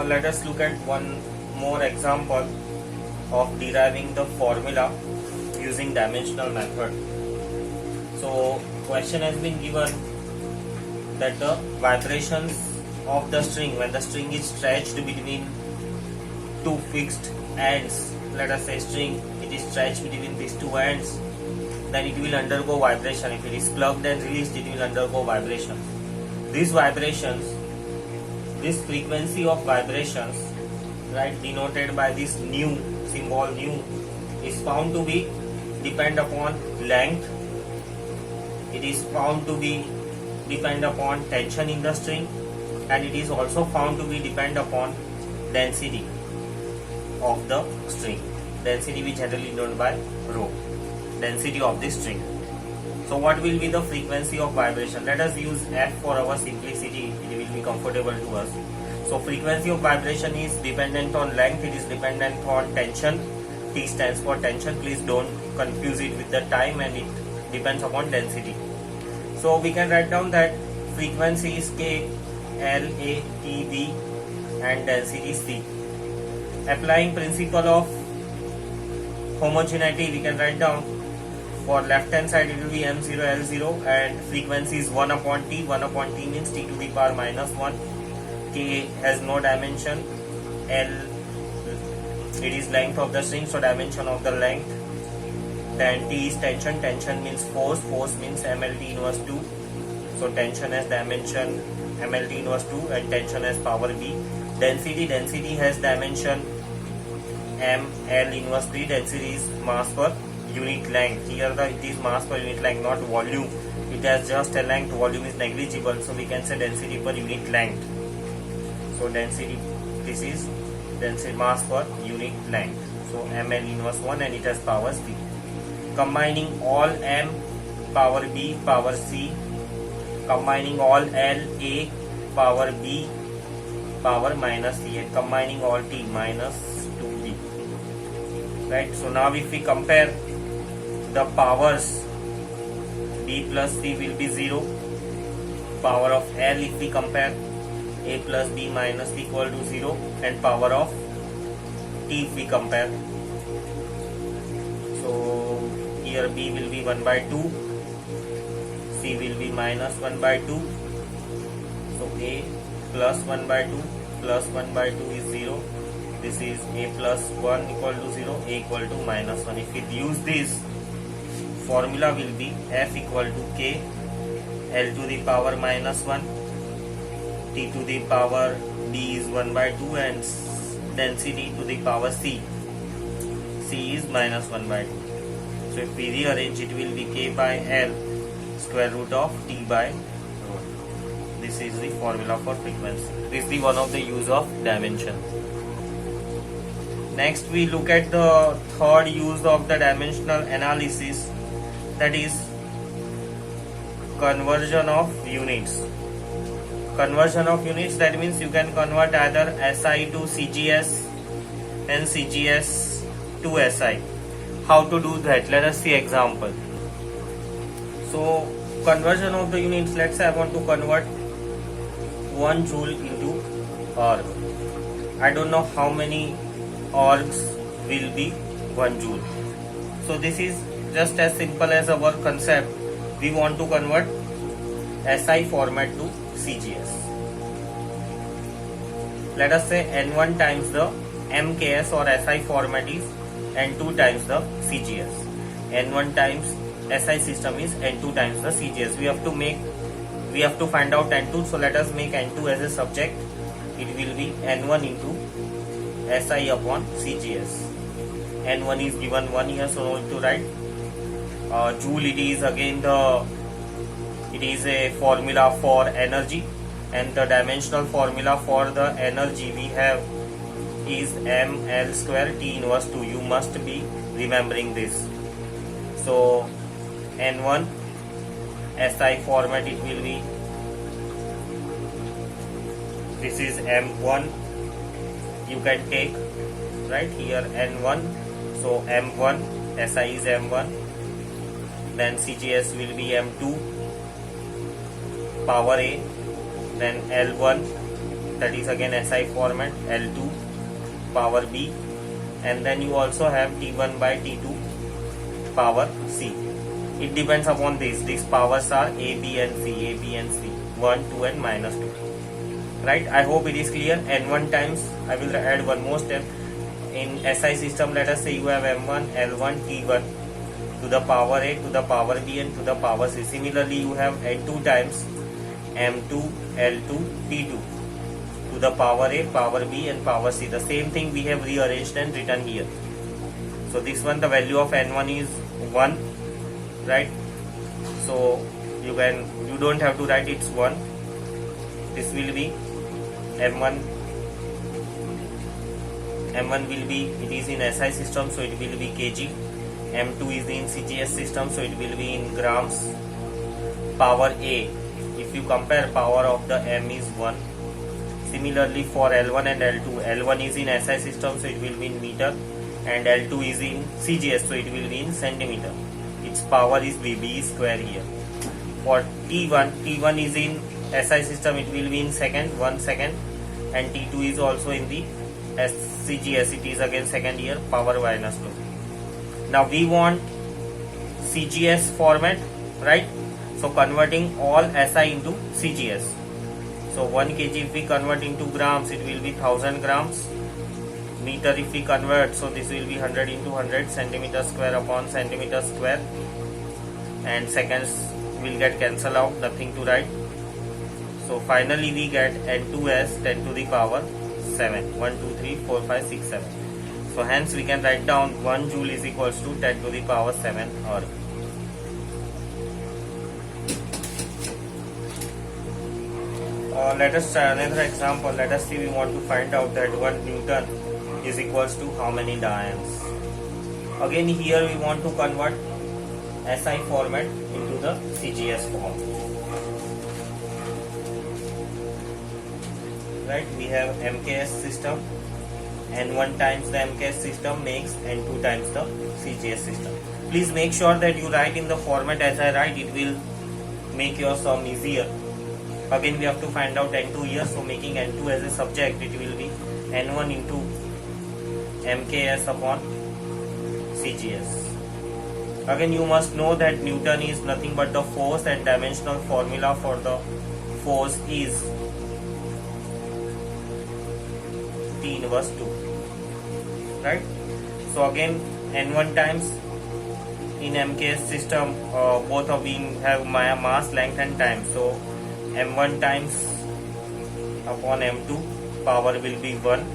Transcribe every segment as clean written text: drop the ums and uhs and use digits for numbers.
Let us look at one more example of deriving the formula using dimensional method. So question has been given that the vibrations of the string, when the string is stretched between two fixed ends, let us say string, it is stretched between these two ends, then it will undergo vibration. If it is plugged and released, it will undergo vibration. These vibrations, this frequency of vibrations, right, denoted by this nu, symbol nu, is found to be depend upon length. It is found to be depend upon tension in the string, and it is also found to be depend upon density of the string. Density we generally denote by rho, density of the string. So what will be the frequency of vibration? Let us use F for our simplicity, it will be comfortable to us. So frequency of vibration is dependent on length, it is dependent on tension. T stands for tension, please don't confuse it with the time, and it depends upon density. So we can write down that frequency is K, L, A, T, B and density C. Applying principle of homogeneity, we can write down for left hand side it will be M0, L0 and frequency is 1 upon T. 1 upon T means T to the power minus 1. K has no dimension. L, it is length of the string, so dimension of the length. Then T is tension. Tension means force. Force means MLT inverse 2. So tension has dimension MLT inverse 2 and tension has power B. Density. Density has dimension M, L inverse 3. Density is mass per unit length. Here it is mass per unit length, not volume. It has just a length. Volume is negligible. So we can say density per unit length. So density, this is density mass per unit length. So ML inverse 1 and it has power C. Combining all M, power B, power C. Combining all L, A, power B, power minus C, and combining all T, minus 2B. Right. So now if we compare the powers, B plus C will be 0. Power of L, if we compare, A plus B minus C equal to 0, and power of T if we compare. So here B will be 1 by 2, C will be minus 1 by 2. So A plus 1 by 2 plus 1 by 2 is 0. This is A plus 1 equal to 0, A equal to minus 1. If we use this, formula will be F equal to K, L to the power minus 1, T to the power D is 1 by 2 and density to the power C. C is minus 1 by 2. So if we rearrange, it will be K by L square root of T by rho. This is the formula for frequency. This is the one of the use of dimension. Next we look at the third use of the dimensional analysis, that is conversion of units. Conversion of units, that means you can convert either SI to CGS and CGS to SI. How to do that? Let us see example. So conversion of the units, let's say I want to convert 1 joule into org. I don't know how many orgs will be 1 joule. So this is just as simple as our concept. We want to convert SI format to CGS. Let us say N1 times the MKS or SI format is N2 times the CGS. N1 times SI system is N2 times the CGS. We have to find out N2, so let us make N2 as a subject. It will be N1 into SI upon CGS. N1 is given 1 here, so no need to write. Joule, it is again it is a formula for energy, and the dimensional formula for the energy we have is ml square T inverse 2. You must be remembering this. So N1 SI format, it will be, this is M1, you can take right here N1, so M1 SI is M1, then CGS will be M2 power A, then L1 that is again SI format, L2 power B, and then you also have T1 by T2 power C. It depends upon this. These powers are A, B and C, 1, 2 and minus 2. Right? I hope it is clear. N1 times, I will add one more step. In SI system, let us say you have M1, L1, T1 to the power A, to the power B and to the power C. Similarly, you have N2 times M2, L2, T2 to the power A, power B and power C. The same thing we have rearranged and written here. So this one, the value of N1 is 1, right? So you don't have to write it's 1. This will be M1 will be, it is in SI system, so it will be kg. M2 is in CGS system, so it will be in grams. Power A, if you compare, power of the M is 1. Similarly for L1 and L2, L1 is in SI system, so it will be in meter, and L2 is in CGS, so it will be in centimeter. Its power is B square here. For T1 is in SI system, it will be in second, 1 second, and T2 is also in the CGS, it is again second here, power minus 2. Now we want CGS format, right? So converting all SI into CGS. So 1 kg if we convert into grams, it will be 1000 grams. Meter if we convert, so this will be 100 into 100, centimeter square upon centimeter square, and seconds will get cancelled out, nothing to write. So finally we get N2 as 10 to the power 7. 1, 2, 3, 4, 5, 6, 7. So hence we can write down 1 joule is equals to 10 to the power 7 erg. Let us try another example. Let us see, we want to find out that 1 Newton is equals to how many diams. Again here we want to convert SI format into the CGS form. Right, we have MKS system, N1 times the MKS system makes N2 times the CGS system. Please make sure that you write in the format as I write, it will make your sum easier. Again we have to find out N2 here, so making N2 as a subject, it will be N1 into MKS upon CGS. Again you must know that Newton is nothing but the force, and dimensional formula for the force is T inverse 2, right? So again N1 times, in MKS system both of them have mass, length and time, so M1 times upon M2, power will be 1.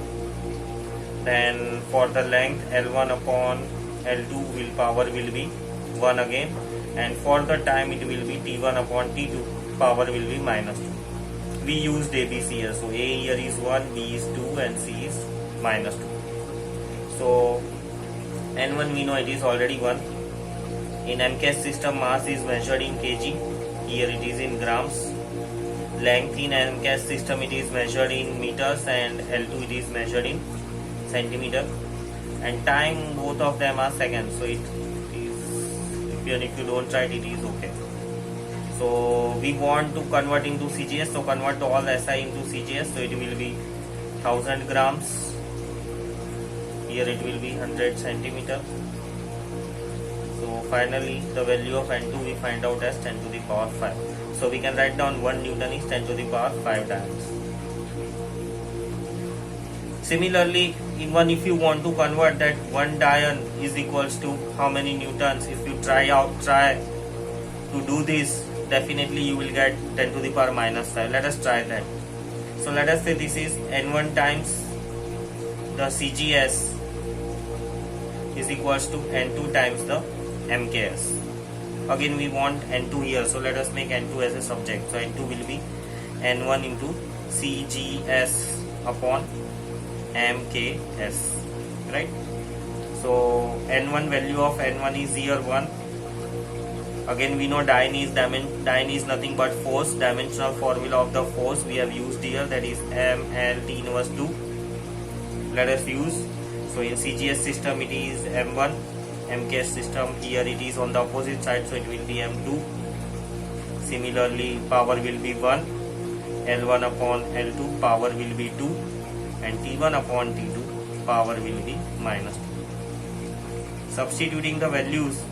Then for the length, L1 upon L2 power will be 1 again, and for the time it will be T1 upon T2, power will be minus 2. We used ABC here, so A here is 1, B is 2 and C is minus 2. So N1 we know it is already 1. In MKS system, mass is measured in kg, here it is in grams. Length in MKS system, it is measured in meters, and L2 it is measured in centimeter, and time both of them are seconds, so it is, even if you don't write, it is okay. So we want to convert into CGS, so convert all SI into CGS, so it will be 1000 grams, here it will be 100 centimeter. So finally the value of N2 we find out as 10 to the power 5. So we can write down 1 Newton is 10 to the power 5 times. Similarly, even if you want to convert that 1 dian is equals to how many newtons, if you try to do this, definitely you will get 10 to the power minus 5. Let us try that. So let us say this is N1 times the CGS is equals to N2 times the MKS. Again we want N2 here, so let us make N2 as a subject. So N2 will be N1 into CGS upon MKS, right? So N1, value of N1 is here 1. Again we know dyne is nothing but force. Dimensional formula of the force we have used here, that is ML T inverse 2. Let us use. So in CGS system it is M1, MKS system here it is on the opposite side, so it will be M2. Similarly power will be 1, L1 upon L2 power will be 2 and T1 upon T2 power will be minus 2. Substituting the values,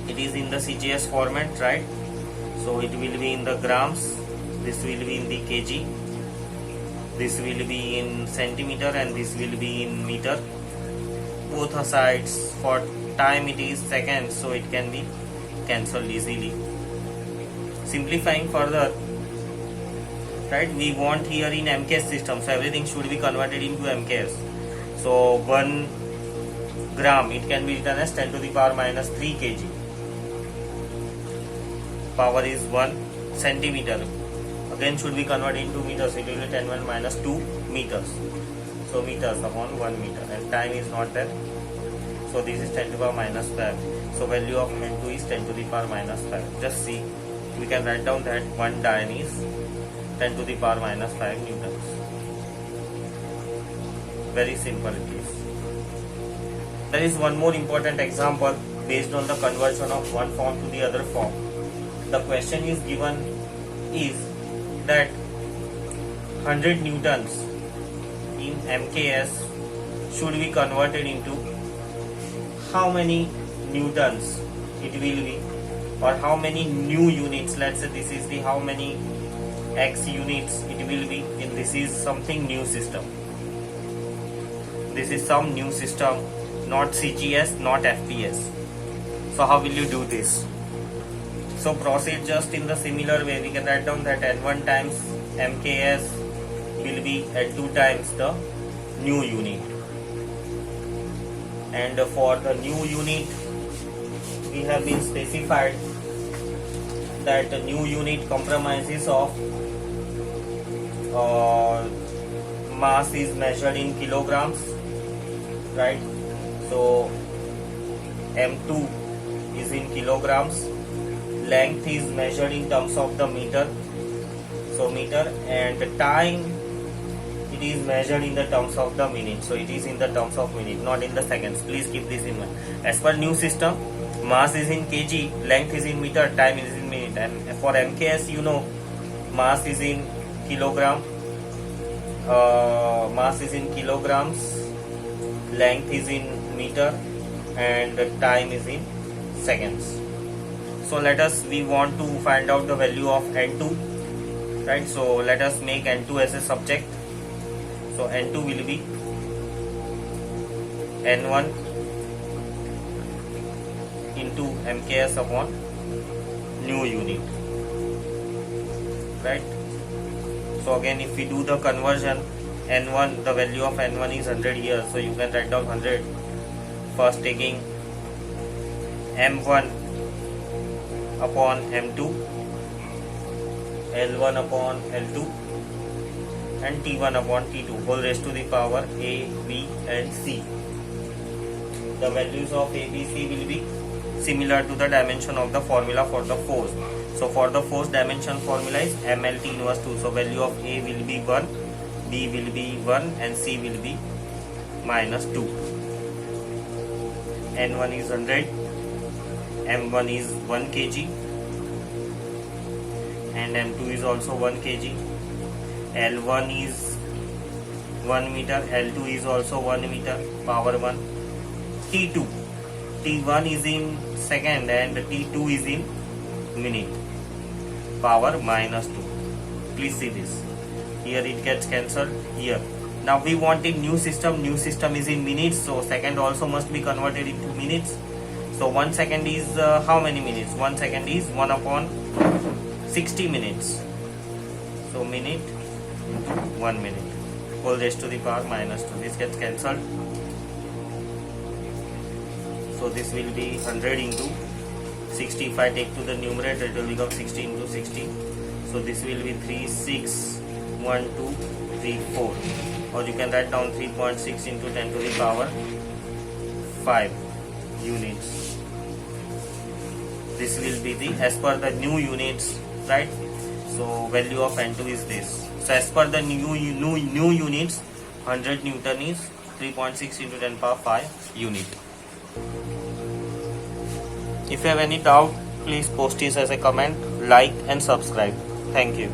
it is in the CGS format, right? So it will be in the grams, this will be in the kg, this will be in centimeter and this will be in meter. Both sides, for time it is seconds, so it can be cancelled easily. Simplifying further, right, we want here in MKS system, so everything should be converted into MKS. So 1 gram, it can be written as 10 to the power minus 3 kg. Power is 1 centimeter. Again should be converted into meters, it will be 10 to the minus 2 meters. So meters upon 1 meter, and time is not there. So this is 10 to the power minus 5. So value of N2 is 10 to the power minus 5. Just see, we can write down that 1 dyne is 10 to the power minus 5 newtons. Very simple it is. There is one more important example based on the conversion of one form to the other form. The question is given is that 100 newtons in MKS should be converted into how many newtons it will be, or how many new units. Let's say this is the how many X units it will be, and this is something new system. This is some new system, not CGS, not FPS. So how will you do this? So proceed just in the similar way. We can write down that N1 times MKS will be N2 times the new unit. And for the new unit, we have been specified that the new unit comprises of mass is measured in kilograms, right? So M2 is in kilograms, length is measured in terms of the meter, so meter, and the time it is measured in the terms of the minute, so it is in the terms of minute, not in the seconds. Please keep this in mind. As per new system, mass is in kg, length is in meter, time is in minute, and for MKS, you know, mass is in kilogram, mass is in kilograms, length is in meter, and the time is in seconds. So we want to find out the value of N2, right? So let us make N2 as a subject. So N2 will be N1 into MKS upon new unit, right? So again, if we do the conversion, N1, the value of N1 is 100 here, so you can write down 100. First taking M1 upon M2, L1 upon L2, and T1 upon T2, whole raised to the power A, B and C. The values of A, B, C will be similar to the dimension of the formula for the force. So for the force, dimension formula is MLT inverse 2. So value of A will be 1, B will be 1 and C will be minus 2. N1 is 100, M1 is 1 kg and M2 is also 1 kg. L1 is 1 meter, L2 is also 1 meter, power 1. T2, T1 is in second and T2 is in minute, power minus 2. Please see this. Here it gets cancelled here. Now we want a new system is in minutes, so second also must be converted into minutes. So 1 second is how many minutes? 1 second is 1 upon 60 minutes. So minute into 1 minute, whole raised to the power minus 2. This gets cancelled. So this will be 100 into 60. If I take to the numerator, it will become 60 into 60. So this will be 3, 6, 1, 2, 3, 4. Or you can write down 3.6 into 10 to the power 5 units. This will be the as per the new units, right? So value of N2 is this. So as per the new units, 100 Newton is 3.6 into 10 power 5 unit. If you have any doubt, please post it as a comment, like and subscribe. Thank you.